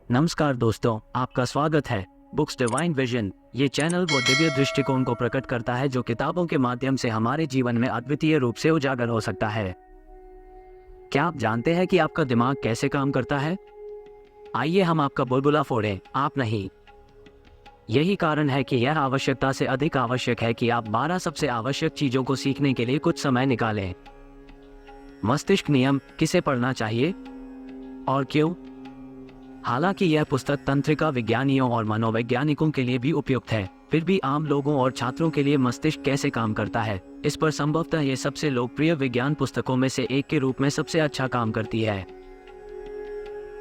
नमस्कार दोस्तों, आपका स्वागत है बुक्स डिवाइन विजन। ये चैनल वो दिव्य दृष्टिकोण को प्रकट करता है जो किताबों के माध्यम से हमारे जीवन में अद्वितीय रूप से उजागर हो सकता है। क्या आप जानते हैं कि आपका दिमाग कैसे काम करता है? आइए हम आपका बुलबुला फोड़ें, आप नहीं। यही कारण है कि यह आवश्यकता से अधिक आवश्यक है कि आप 12 सबसे आवश्यक चीजों को सीखने के लिए कुछ समय निकालें। मस्तिष्क नियम किसे पढ़ना चाहिए और क्यों? हालांकि यह पुस्तक तंत्रिका विज्ञानियों और मनोवैज्ञानिकों के लिए भी उपयुक्त है, फिर भी आम लोगों और छात्रों के लिए मस्तिष्क कैसे काम करता है, इस पर संभवतः ये सबसे लोकप्रिय विज्ञान पुस्तकों में से एक के रूप में सबसे अच्छा काम करती है।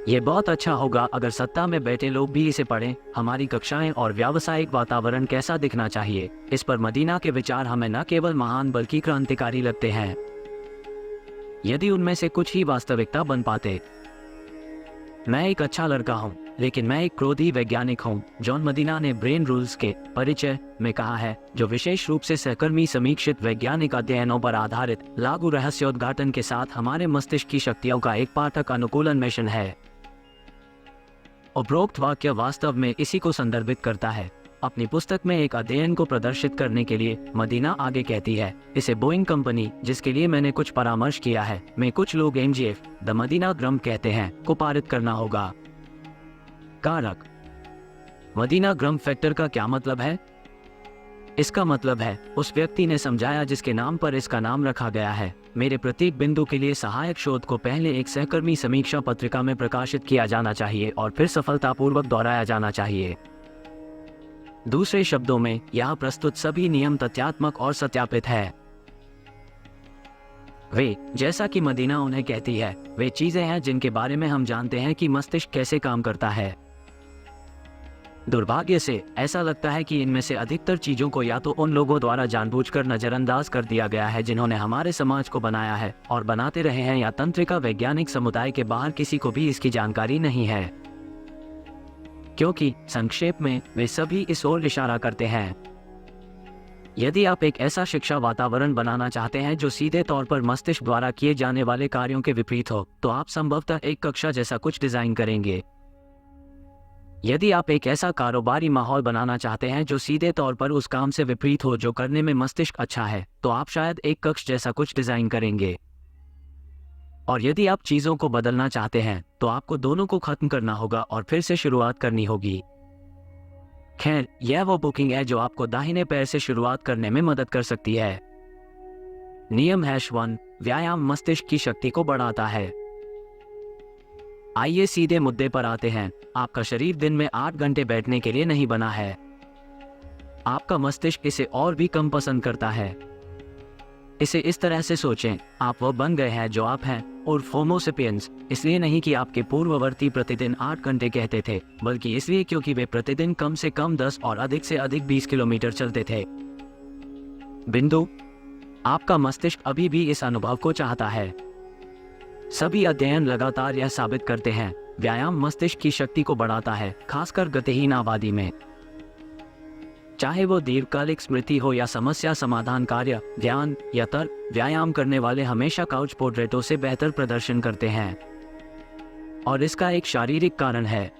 ये बहुत अच्छा होगा अगर सत्ता में बैठे लोग भी इसे पढ़ें। हमारी कक्षाएं और व्यावसायिक वातावरण कैसा दिखना चाहिए, इस पर मदीना के विचार हमें न केवल महान बल्कि क्रांतिकारी लगते हैं, यदि उनमें से कुछ ही वास्तविकता बन पाते। मैं एक अच्छा लड़का हूँ, लेकिन मैं एक क्रोधी वैज्ञानिक हूँ, जॉन मदीना ने ब्रेन रूल्स के परिचय में कहा है, जो विशेष रूप से सहकर्मी समीक्षित वैज्ञानिक अध्ययनों पर आधारित लागू रहस्योद्घाटन के साथ हमारे मस्तिष्क की शक्तियों का एक पाठक अनुकूलन मिशन है। उपरोक्त वाक्य वास्तव में इसी को संदर्भित करता है। अपनी पुस्तक में एक अध्ययन को प्रदर्शित करने के लिए मदीना आगे कहती है, इसे बोइंग कंपनी, जिसके लिए मैंने कुछ परामर्श किया है, में कुछ लोग MGF द मदीना ग्रम कहते हैं, को पारित करना होगा। कारक मदीना ग्रम फैक्टर का क्या मतलब है? इसका मतलब है उस व्यक्ति ने समझाया जिसके नाम पर इसका नाम रखा गया है। मेरे प्रत्येक बिंदु के लिए सहायक शोध को पहले एक सहकर्मी समीक्षा पत्रिका में प्रकाशित किया जाना चाहिए और फिर सफलतापूर्वक दोहराया जाना चाहिए। दूसरे शब्दों में, यहाँ प्रस्तुत सभी नियम तथ्यात्मक और सत्यापित है। वे, जैसा कि मदीना उन्हें कहती है, वे चीजें हैं जिनके बारे में हम जानते हैं कि मस्तिष्क कैसे काम करता है। दुर्भाग्य से ऐसा लगता है कि इनमें से अधिकतर चीजों को या तो उन लोगों द्वारा जानबूझकर नजरअंदाज कर दिया गया है जिन्होंने हमारे समाज को बनाया है और बनाते रहे हैं, या तंत्रिका वैज्ञानिक समुदाय के बाहर किसी को भी इसकी जानकारी नहीं है, क्योंकि संक्षेप में वे सभी इस ओर इशारा करते हैं। यदि आप एक ऐसा शिक्षा वातावरण बनाना चाहते हैं जो सीधे तौर पर मस्तिष्क द्वारा किए जाने वाले कार्यों के विपरीत हो, तो आप संभवतः एक कक्षा जैसा कुछ डिजाइन करेंगे। यदि आप एक ऐसा कारोबारी माहौल बनाना चाहते हैं जो सीधे तौर पर उस काम से विपरीत हो जो करने में मस्तिष्क अच्छा है, तो आप शायद एक कक्ष जैसा कुछ डिजाइन करेंगे। और यदि आप चीजों को बदलना चाहते हैं, तो आपको दोनों को खत्म करना होगा और फिर से शुरुआत करनी होगी। खैर, यह वो बुकिंग है जो आपको दाहिने पैर से शुरुआत करने में मदद कर सकती है। नियम #1, व्यायाम मस्तिष्क की शक्ति को बढ़ाता है। आइए सीधे मुद्दे पर आते हैं। आपका शरीर दिन में 8 घंटे बैठने के लिए नहीं बना है। आपका मस्तिष्क इसे और भी कम पसंद करता है। इसे इस तरह से सोचें, आप वो बन गए हैं जो आप हैं, और होमो सेपियंस, इसलिए नहीं कि आपके पूर्ववर्ती प्रतिदिन 8 घंटे कहते थे, बल्कि इसलिए क्योंकि वे प्रतिदिन कम से कम 10 और अधिक से अधिक 20 किलोमीटर चलते थे। बिंदु, आपका मस्तिष्क अभी भी इस अनुभव को चाहता है। सभी अध्ययन लगातार यह साबित करते हैं, व्यायाम मस्तिष्क की शक्ति को बढ़ाता है, खासकर गतिहीन आबादी में। चाहे वो दीर्घकालिक स्मृति हो या समस्या समाधान कार्य, ध्यान या तर्क, व्यायाम करने वाले हमेशा काउच पोटैटो से बेहतर प्रदर्शन करते हैं। और इसका एक शारीरिक कारण है,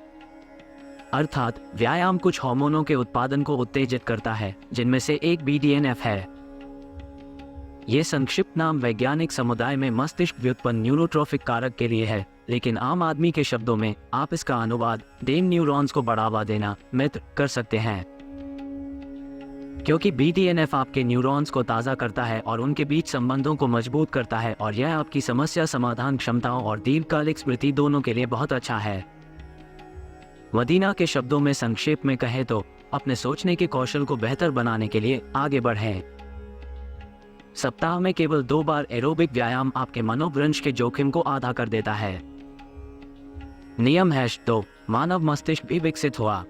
अर्थात व्यायाम कुछ हार्मोनों के उत्पादन को उत्तेजित करता है, जिनमें से एक BDNF है। ये संक्षिप्त नाम वैज्ञानिक समुदाय में मस्तिष्क व्युत्पन्न न्यूरोट्रोफिक कारक के लिए है, लेकिन आम आदमी के शब्दों में आप इसका अनुवाद डेन न्यूरॉन्स को बढ़ावा देना, मित्र, कर सकते हैं। क्योंकि BDNF आपके न्यूरॉन्स को ताज़ा करता है और उनके बीच संबंधों को मजबूत करता है, और यह आपकी समस्या समाधान क्षमताओं और दीर्घकालिक स्मृति दोनों के लिए बहुत अच्छा है। मदीना के शब्दों में संक्षेप में कहें तो, अपने सोचने के कौशल को बेहतर बनाने के लिए आगे बढ़ें। सप्ताह में केवल 2 बार एरोबिक व्यायाम आपके मनोभ्रंश के जोखिम को आधा कर देता है। नियम #2, मानव मस्तिष्क भी विकसित हुआ।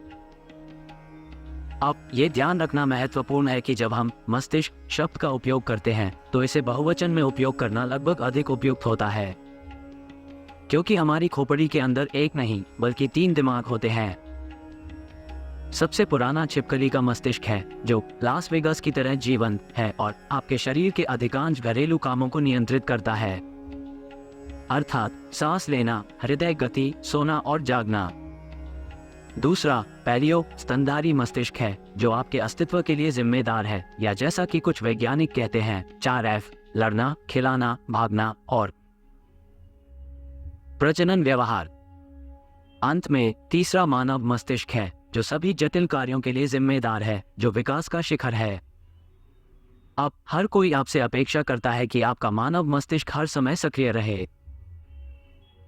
अब ये ध्यान रखना महत्वपूर्ण है कि जब हम मस्तिष्क शब्द का उपयोग करते हैं, तो इसे बहुवचन में उपयोग करना लगभग अधिक उपयुक्त होता है, क्योंकि हमारी खोपड़ी के अंदर एक नहीं बल्कि 3 दिमाग होते हैं। सबसे पुराना छिपकली का मस्तिष्क है, जो लास वेगास की तरह जीवंत है और आपके शरीर के अधिकांश घरेलू कामों को नियंत्रित करता है, अर्थात सांस लेना, हृदय गति, सोना और जागना। दूसरा पैलियो स्तनधारी मस्तिष्क है, जो आपके अस्तित्व के लिए जिम्मेदार है, या जैसा कि कुछ वैज्ञानिक कहते हैं 4F: लड़ना, खिलाना, भागना और प्रजनन व्यवहार। अंत में तीसरा मानव मस्तिष्क है, जो सभी जटिल कार्यों के लिए जिम्मेदार है, जो विकास का शिखर है। अब हर कोई आपसे अपेक्षा करता है कि आपका मानव मस्तिष्क हर समय सक्रिय रहे।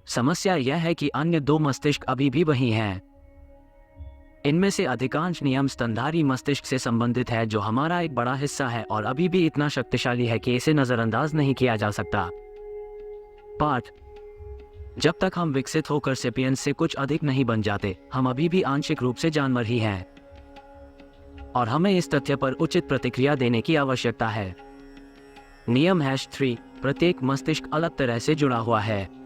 समस्या यह है कि अन्य दो मस्तिष्क अभी भी वही हैं। इनमें से अधिकांश नियम स्तनधारी मस्तिष्क से संबंधित है, जो हमारा एक बड़ा हिस्सा है और अभी भी इतना शक्तिशाली है कि इसे नजरअंदाज नहीं किया जा सकता। पाठ: जब तक हम विकसित होकर सेपियंस से कुछ अधिक नहीं बन जाते, हम अभी भी आंशिक रूप से जानवर ही हैं, और हमें इस तथ्य पर उचित प्रतिक्रिया देने की आवश्यकता है। नियम #3: प्रत्येक मस्तिष्क अलग तरह से जुड़ा हुआ है।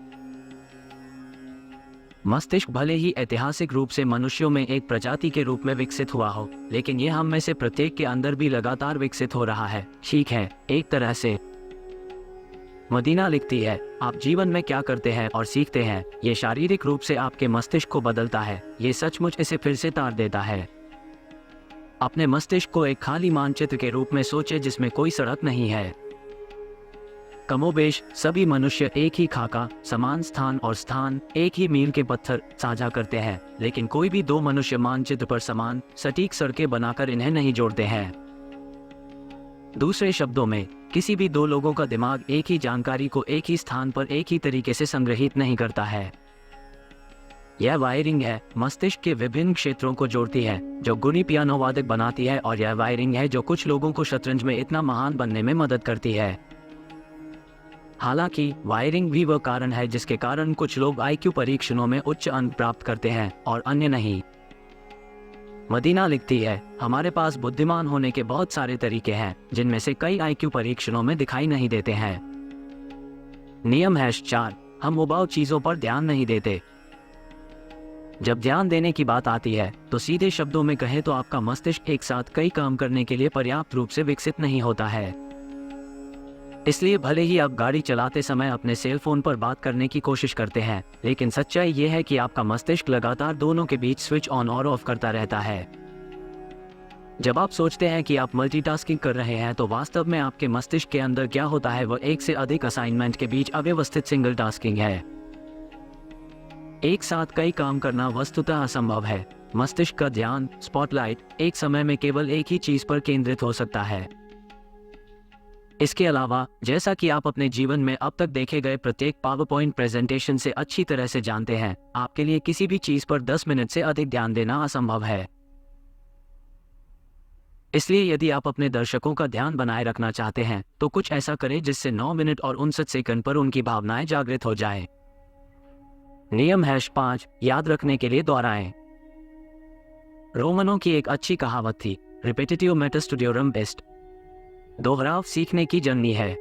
मस्तिष्क भले ही ऐतिहासिक रूप से मनुष्यों में एक प्रजाति के रूप में विकसित हुआ हो, लेकिन यह हम में से प्रत्येक के अंदर भी लगातार विकसित हो रहा है। ठीक है, एक तरह से। मदीना लिखती है, आप जीवन में क्या करते हैं और सीखते हैं, ये शारीरिक रूप से आपके मस्तिष्क को बदलता है। ये सचमुच इसे फिर से तार देता है। अपने मस्तिष्क को एक खाली मानचित्र के रूप में सोचें जिसमें कोई सड़क नहीं है। कमोबेश सभी मनुष्य एक ही खाका, समान स्थान और स्थान, एक ही मील के पत्थर साझा करते हैं, लेकिन कोई भी दो मनुष्य मानचित्र पर समान सटीक सड़कें बनाकर इन्हें नहीं जोड़ते हैं। दूसरे शब्दों में, किसी भी दो लोगों का दिमाग एक ही जानकारी को एक ही स्थान पर एक ही तरीके से संग्रहित नहीं करता है। यह वायरिंग है, मस्तिष्क के विभिन्न क्षेत्रों को जोड़ती है, जो गुणी पियानो वादक बनाती है, और यह वायरिंग है जो कुछ लोगों को शतरंज में इतना महान बनने में मदद करती है। हालांकि वायरिंग भी वह कारण है जिसके कारण कुछ लोग IQ परीक्षणों में उच्च अंक प्राप्त करते हैं और अन्य नहीं। मदीना लिखती है, हमारे पास बुद्धिमान होने के बहुत सारे तरीके हैं, जिनमें से कई IQ परीक्षणों में दिखाई नहीं देते हैं। नियम #4: हम उबाऊ चीजों पर ध्यान नहीं देते। जब ध्यान देने की बात आती है, तो सीधे शब्दों में कहें तो आपका मस्तिष्क एक साथ कई काम करने के लिए पर्याप्त रूप से विकसित नहीं होता है। इसलिए भले ही आप गाड़ी चलाते समय अपने सेल फोन पर बात करने की कोशिश करते हैं, लेकिन सच्चाई ये है कि आपका मस्तिष्क लगातार दोनों के बीच स्विच ऑन और ऑफ करता रहता है। जब आप सोचते हैं कि आप मल्टीटास्किंग कर रहे हैं, तो वास्तव में आपके मस्तिष्क के अंदर क्या होता है वह एक से अधिक असाइनमेंट के बीच अव्यवस्थित सिंगल टास्किंग है। एक साथ कई काम करना वस्तुतः असंभव है। मस्तिष्क का ध्यान स्पॉटलाइट एक समय में केवल एक ही चीज पर केंद्रित हो सकता है। इसके अलावा, जैसा कि आप अपने जीवन में अब तक देखे गए प्रत्येक पावरपॉइंट प्रेजेंटेशन से अच्छी तरह से जानते हैं, आपके लिए किसी भी चीज पर 10 मिनट से अधिक ध्यान देना असंभव है। इसलिए यदि आप अपने दर्शकों का ध्यान बनाए रखना चाहते हैं, तो कुछ ऐसा करें जिससे 9 मिनट और 59 सेकंड पर उनकी भावनाएं जागृत हो जाएं। नियम #5: याद रखने के लिए दोहराएं। रोमनों की एक अच्छी कहावत थी, रिपिटिटिव मैटर स्टुडियोरम एस्ट। दोहराव सीखने की जननी है।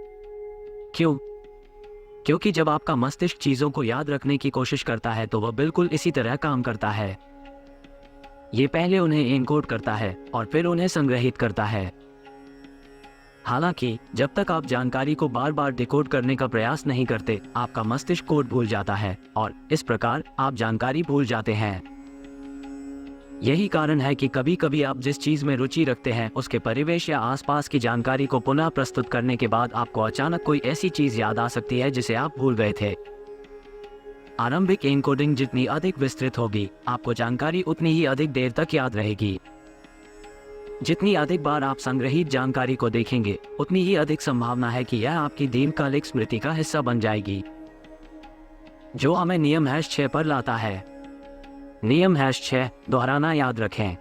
क्यों? क्योंकि जब आपका मस्तिष्क चीजों को याद रखने की कोशिश करता है, तो वह बिल्कुल इसी तरह काम करता है। ये पहले उन्हें एनकोड करता है और फिर उन्हें संग्रहित करता है। हालांकि जब तक आप जानकारी को बार बार डिकोड करने का प्रयास नहीं करते, आपका मस्तिष्क कोड भूल जाता है और इस प्रकार आप जानकारी भूल जाते हैं। यही कारण है कि कभी कभी आप जिस चीज में रुचि रखते हैं, उसके परिवेश या आसपास की जानकारी को पुनः प्रस्तुत करने के बाद आपको अचानक कोई ऐसी चीज याद आ सकती है जिसे आप भूल गए थे। आरंभिक एनकोडिंग जितनी अधिक विस्तृत होगी, आपको जानकारी उतनी ही अधिक देर तक याद रहेगी। जितनी अधिक बार आप संग्रहित जानकारी को देखेंगे, उतनी ही अधिक संभावना है कि यह आपकी दीर्घकालिक स्मृति का हिस्सा बन जाएगी। जो हमें नियम #6 पर लाता है। नियम #6: दोहराना याद रखें।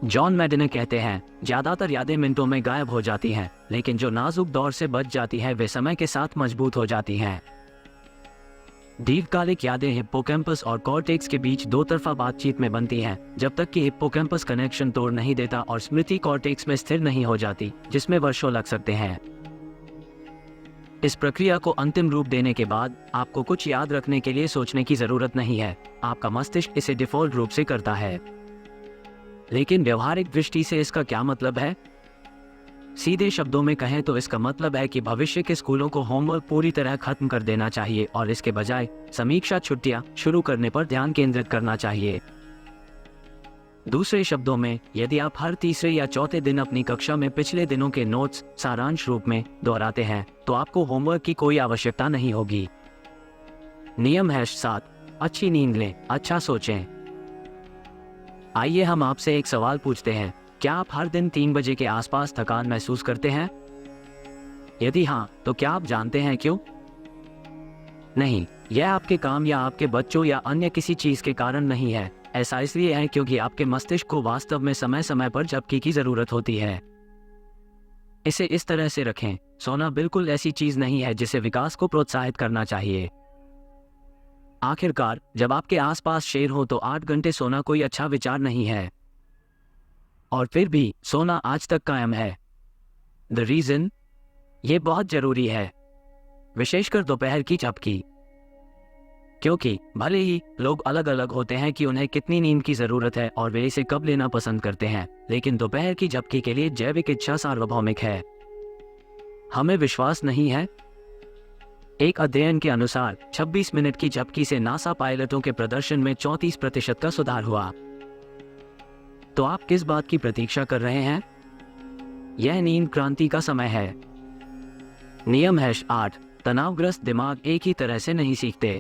जॉन मैडिने कहते हैं, ज्यादातर यादें मिनटों में गायब हो जाती हैं, लेकिन जो नाजुक दौर से बच जाती हैं वे समय के साथ मजबूत हो जाती हैं। दीर्घकालिक यादें हिप्पोकैम्पस और कॉर्टेक्स के बीच दो तरफा बातचीत में बनती हैं, जब तक कि हिप्पोकैम्पस कनेक्शन तोड़ नहीं देता और स्मृति कॉर्टेक्स में स्थिर नहीं हो जाती, जिसमें वर्षों लग सकते हैं। इस प्रक्रिया को अंतिम रूप देने के बाद आपको कुछ याद रखने के लिए सोचने की जरूरत नहीं है। आपका मस्तिष्क इसे डिफॉल्ट रूप से करता है। लेकिन व्यवहारिक दृष्टि से इसका क्या मतलब है? सीधे शब्दों में कहें तो इसका मतलब है कि भविष्य के स्कूलों को होमवर्क पूरी तरह खत्म कर देना चाहिए और इसके बजाय समीक्षा छुट्टियां शुरू करने पर ध्यान केंद्रित करना चाहिए। दूसरे शब्दों में, यदि आप हर तीसरे या चौथे दिन अपनी कक्षा में पिछले दिनों के नोट्स सारांश रूप में दोहराते हैं तो आपको होमवर्क की कोई आवश्यकता नहीं होगी। नियम #7, अच्छी नींद लें, अच्छा सोचें। आइए हम आपसे एक सवाल पूछते हैं, क्या आप हर दिन 3 बजे के आसपास थकान महसूस करते हैं? यदि हाँ, तो क्या आप जानते हैं क्यों? नहीं, यह आपके काम या आपके बच्चों या अन्य किसी चीज के कारण नहीं है। ऐसा इसलिए है क्योंकि आपके मस्तिष्क को वास्तव में समय समय पर झपकी की जरूरत होती है। इसे इस तरह से रखें, सोना बिल्कुल ऐसी चीज नहीं है जिसे विकास को प्रोत्साहित करना चाहिए। आखिरकार, जब आपके आसपास शेर हो तो 8 घंटे सोना कोई अच्छा विचार नहीं है। और फिर भी सोना आज तक कायम है। द रीजन, ये बहुत जरूरी है, विशेषकर दोपहर की झपकी। क्योंकि भले ही लोग अलग अलग होते हैं कि उन्हें कितनी नींद की जरूरत है और वे इसे कब लेना पसंद करते हैं, लेकिन दोपहर की झपकी के लिए जैविक इच्छा सार्वभौमिक है। हमें विश्वास नहीं है? एक अध्ययन के अनुसार 26 मिनट की झपकी से नासा पायलटों के प्रदर्शन में 34% का सुधार हुआ। तो आप किस बात की प्रतीक्षा कर रहे हैं? यह नींद क्रांति का समय है। नियम #8, तनावग्रस्त दिमाग एक ही तरह से नहीं सीखते।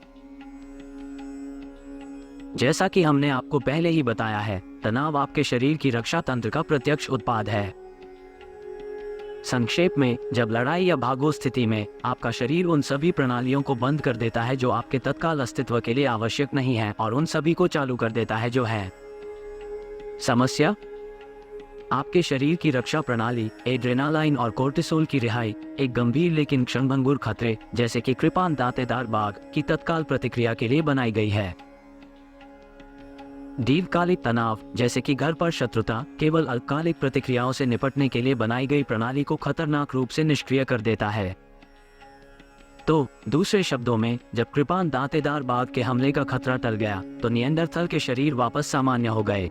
जैसा कि हमने आपको पहले ही बताया है, तनाव आपके शरीर की रक्षा तंत्र का प्रत्यक्ष उत्पाद है। संक्षेप में, जब लड़ाई या भागो स्थिति में आपका शरीर उन सभी प्रणालियों को बंद कर देता है जो आपके तत्काल अस्तित्व के लिए आवश्यक नहीं है और उन सभी को चालू कर देता है जो है। समस्या, आपके शरीर की रक्षा प्रणाली, एड्रेनालाइन और कोर्टिसोल की रिहाई एक गंभीर लेकिन क्षणभंगुर खतरे जैसे कि कृपान दांतेदार बाघ की तत्काल प्रतिक्रिया के लिए बनाई गई है। दीर्घकालिक तनाव, जैसे कि घर पर शत्रुता, केवल अल्पकालिक प्रतिक्रियाओं से निपटने के लिए बनाई गई प्रणाली को खतरनाक रूप से निष्क्रिय कर देता है। तो दूसरे शब्दों में, जब कृपान दांतेदार बाघ के हमले का खतरा टल गया तो निएंडरथल के शरीर वापस सामान्य हो गए।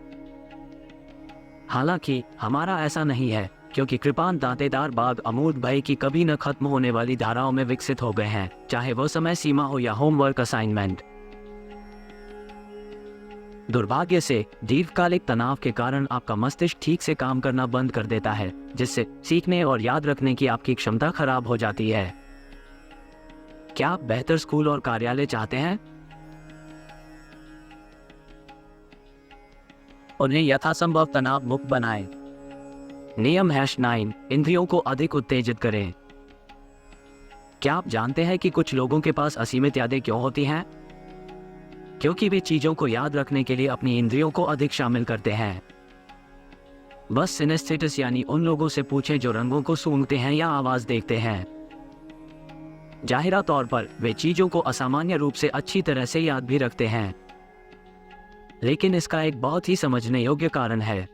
हालांकि हमारा ऐसा नहीं है, क्योंकि कृपान दांतेदार बाघ अमूर्त भय की कभी न खत्म होने वाली धाराओं में विकसित हो गए हैं, चाहे वो समय सीमा हो या होमवर्क असाइनमेंट। दुर्भाग्य से, दीर्घकालिक तनाव के कारण आपका मस्तिष्क ठीक से काम करना बंद कर देता है, जिससे सीखने और याद रखने की आपकी क्षमता खराब हो जाती है। क्या आप बेहतर स्कूल और कार्यालय चाहते हैं? उन्हें यथासंभव तनाव मुक्त बनाएं। नियम #9, इंद्रियों को अधिक उत्तेजित करें। क्या आप जानते हैं कि कुछ लोगों के पास असीमित यादें क्यों होती हैं? क्योंकि वे चीजों को याद रखने के लिए अपनी इंद्रियों को अधिक शामिल करते हैं। बस सिनेस्थेटिस्ट यानी उन लोगों से पूछें जो रंगों को सूंघते हैं या आवाज देखते हैं। जाहिरा तौर पर वे चीजों को असामान्य रूप से अच्छी तरह से याद भी रखते हैं, लेकिन इसका एक बहुत ही समझने योग्य कारण है।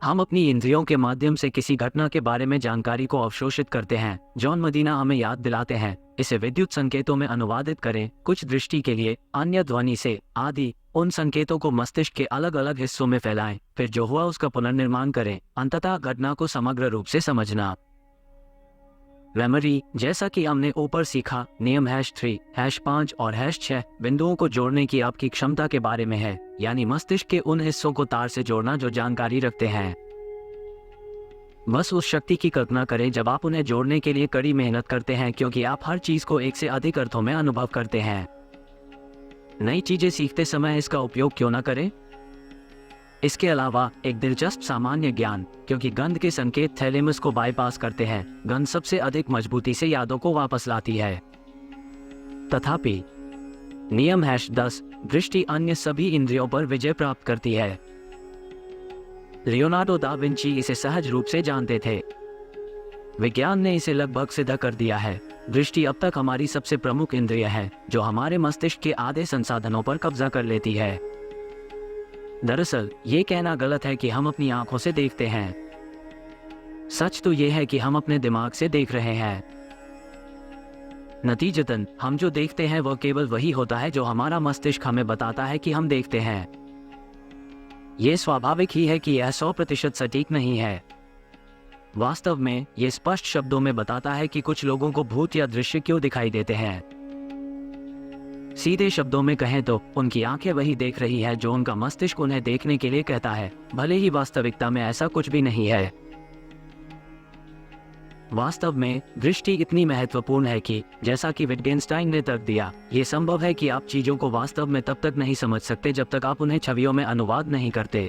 हम अपनी इंद्रियों के माध्यम से किसी घटना के बारे में जानकारी को अवशोषित करते हैं। जॉन मदीना हमें याद दिलाते हैं, इसे विद्युत संकेतों में अनुवादित करें, कुछ दृष्टि के लिए, अन्य ध्वनि से, आदि। उन संकेतों को मस्तिष्क के अलग अलग हिस्सों में फैलाएं, फिर जो हुआ उसका पुनर्निर्माण करें, अंततः घटना को समग्र रूप से समझना। मेमोरी, जैसा कि हमने ऊपर सीखा, नियम #3, #5 और #6 बिंदुओं को जोड़ने की आपकी क्षमता के बारे में है, यानी मस्तिष्क के उन हिस्सों को तार से जोड़ना जो जानकारी रखते हैं। बस उस शक्ति की कल्पना करें जब आप उन्हें जोड़ने के लिए कड़ी मेहनत करते हैं, क्योंकि आप हर चीज को एक से अधिक अर्थों में अनुभव करते हैं। नई चीजें सीखते समय इसका उपयोग क्यों न करें? इसके अलावा एक दिलचस्प सामान्य ज्ञान, क्योंकि गंध के संकेत थैलेमस को बाईपास करते हैं, गंध सबसे अधिक मजबूती से यादों को वापस लाती है। तथापि नियम #10, दृष्टि अन्य सभी इंद्रियों पर विजय प्राप्त करती है। लियोनार्डो दा विंची इसे सहज रूप से जानते थे। विज्ञान ने इसे लगभग सिद्ध कर दिया है। दृष्टि अब तक हमारी सबसे प्रमुख इंद्रिय है, जो हमारे मस्तिष्क के आधे संसाधनों पर कब्जा कर लेती है। दरअसल ये कहना गलत है कि हम अपनी आंखों से देखते हैं। सच तो यह है कि हम अपने दिमाग से देख रहे हैं। नतीजतन हम जो देखते हैं वह केवल वही होता है जो हमारा मस्तिष्क हमें बताता है कि हम देखते हैं। यह स्वाभाविक ही है कि यह 100% सटीक नहीं है। वास्तव में ये स्पष्ट शब्दों में बताता है कि कुछ लोगों को भूत या दृश्य क्यों दिखाई देते हैं। सीधे शब्दों में कहें तो उनकी आंखें वही देख रही है जो उनका मस्तिष्क उन्हें देखने के लिए कहता है, भले ही वास्तविकता में ऐसा कुछ भी नहीं है। वास्तव में दृष्टि इतनी महत्वपूर्ण है कि जैसा कि विटगेनस्टाइन ने तर्क दिया, ये संभव है कि आप चीजों को वास्तव में तब तक नहीं समझ सकते जब तक आप उन्हें छवियों में अनुवाद नहीं करते।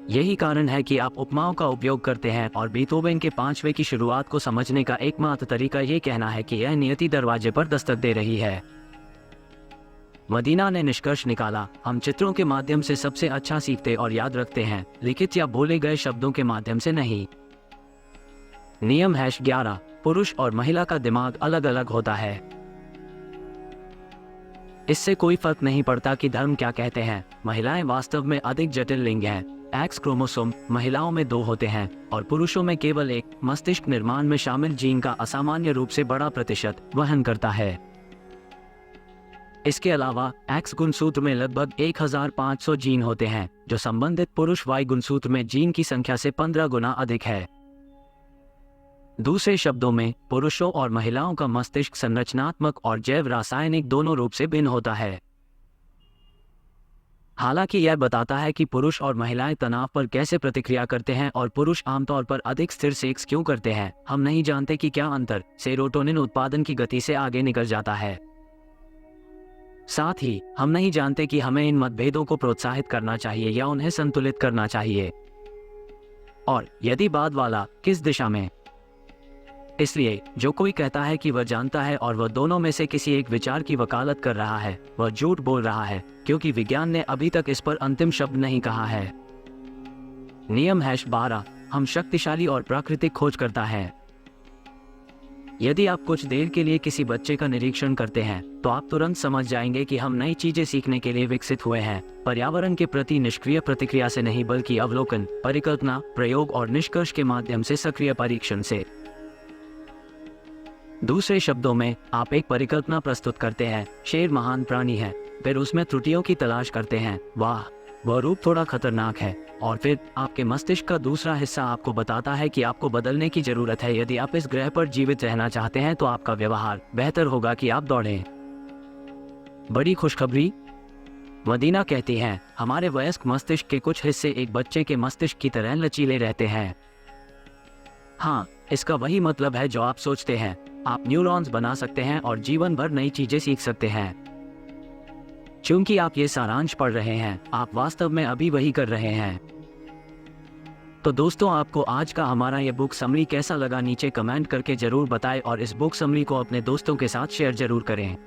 यही कारण है कि आप उपमाओं का उपयोग करते हैं और बीथोवेन के 5वें की शुरुआत को समझने का एकमात्र तरीका ये कहना है कि यह नियति दरवाजे पर दस्तक दे रही है। मदीना ने निष्कर्ष निकाला, हम चित्रों के माध्यम से सबसे अच्छा सीखते और याद रखते हैं, लिखित या बोले गए शब्दों के माध्यम से नहीं। नियम #11, पुरुष और महिला का दिमाग अलग अलग होता है। इससे कोई फर्क नहीं पड़ता कि धर्म क्या कहते हैं, महिलाएं वास्तव में अधिक जटिल लिंग हैं। एक्स क्रोमोसोम महिलाओं में 2 होते हैं और पुरुषों में केवल 1 मस्तिष्क निर्माण में शामिल जीन का असामान्य रूप से बड़ा प्रतिशत वहन करता है। इसके अलावा एक्स गुणसूत्र में लगभग 1500 जीन होते हैं, जो संबंधित पुरुष वाई गुणसूत्र में जीन की संख्या से 15 गुना अधिक है। दूसरे शब्दों में, पुरुषों और महिलाओं का मस्तिष्क संरचनात्मक और जैव रासायनिक दोनों रूप से भिन्न होता है। हालांकि यह बताता है कि पुरुष और महिलाएं तनाव पर कैसे प्रतिक्रिया करते हैं और पुरुष आमतौर पर अधिक स्थिर सेक्स क्यों करते हैं, हम नहीं जानते कि क्या अंतर सेरोटोनिन उत्पादन की गति से आगे निकल जाता है। साथ ही हम नहीं जानते कि हमें इन मतभेदों को प्रोत्साहित करना चाहिए या उन्हें संतुलित करना चाहिए, और यदि बाद वाला, किस दिशा में। इसलिए जो कोई कहता है कि वह जानता है और वह दोनों में से किसी एक विचार की वकालत कर रहा है, वह झूठ बोल रहा है, क्योंकि विज्ञान ने अभी तक इस पर अंतिम शब्द नहीं कहा है। नियम #12, हम शक्तिशाली और प्राकृतिक खोज करता है। यदि आप कुछ देर के लिए किसी बच्चे का निरीक्षण करते हैं, तो आप तुरंत समझ जाएंगे कि हम नई चीजें सीखने के लिए विकसित हुए हैं, पर्यावरण के प्रति निष्क्रिय प्रतिक्रिया से नहीं, बल्कि अवलोकन, परिकल्पना, प्रयोग और निष्कर्ष के माध्यम से सक्रिय परीक्षण से। दूसरे शब्दों में, आप एक परिकल्पना प्रस्तुत करते हैं, शेर महान प्राणी है, फिर उसमें त्रुटियों की तलाश करते हैं, वाह वह रूप थोड़ा खतरनाक है, और फिर आपके मस्तिष्क का दूसरा हिस्सा आपको बताता है कि आपको बदलने की जरूरत है। यदि आप इस ग्रह पर जीवित रहना चाहते हैं तो आपका व्यवहार बेहतर होगा कि आप दौड़ें। बड़ी खुशखबरी, मदीना कहती हैं, हमारे वयस्क मस्तिष्क के कुछ हिस्से एक बच्चे के मस्तिष्क की तरह लचीले रहते हैं। हाँ, इसका वही मतलब है जो आप सोचते हैं। आप न्यूरॉन्स बना सकते हैं और जीवन भर नई चीजें सीख सकते हैं। चूंकि आप ये सारांश पढ़ रहे हैं, आप वास्तव में अभी वही कर रहे हैं। तो दोस्तों, आपको आज का हमारा ये बुक समरी कैसा लगा, नीचे कमेंट करके जरूर बताएं और इस बुक समरी को अपने दोस्तों के साथ शेयर जरूर करें।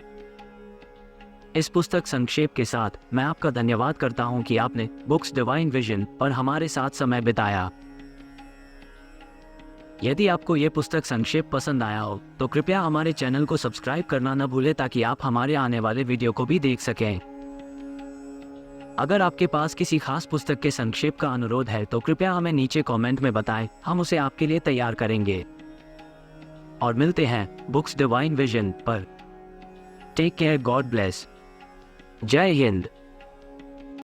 इस पुस्तक संक्षेप के साथ मैं आपका धन्यवाद करता हूं कि आपने बुक्स डिवाइन विजन पर हमारे साथ समय बिताया। यदि आपको ये पुस्तक संक्षेप पसंद आया हो तो कृपया हमारे चैनल को सब्सक्राइब करना न भूलें, ताकि आप हमारे आने वाले वीडियो को भी देख सकें। अगर आपके पास किसी खास पुस्तक के संक्षेप का अनुरोध है तो कृपया हमें नीचे कमेंट में बताएं, हम उसे आपके लिए तैयार करेंगे। और मिलते हैं बुक्स डिवाइन विजन पर। टेक केयर, गॉड ब्लेस, जय हिंद।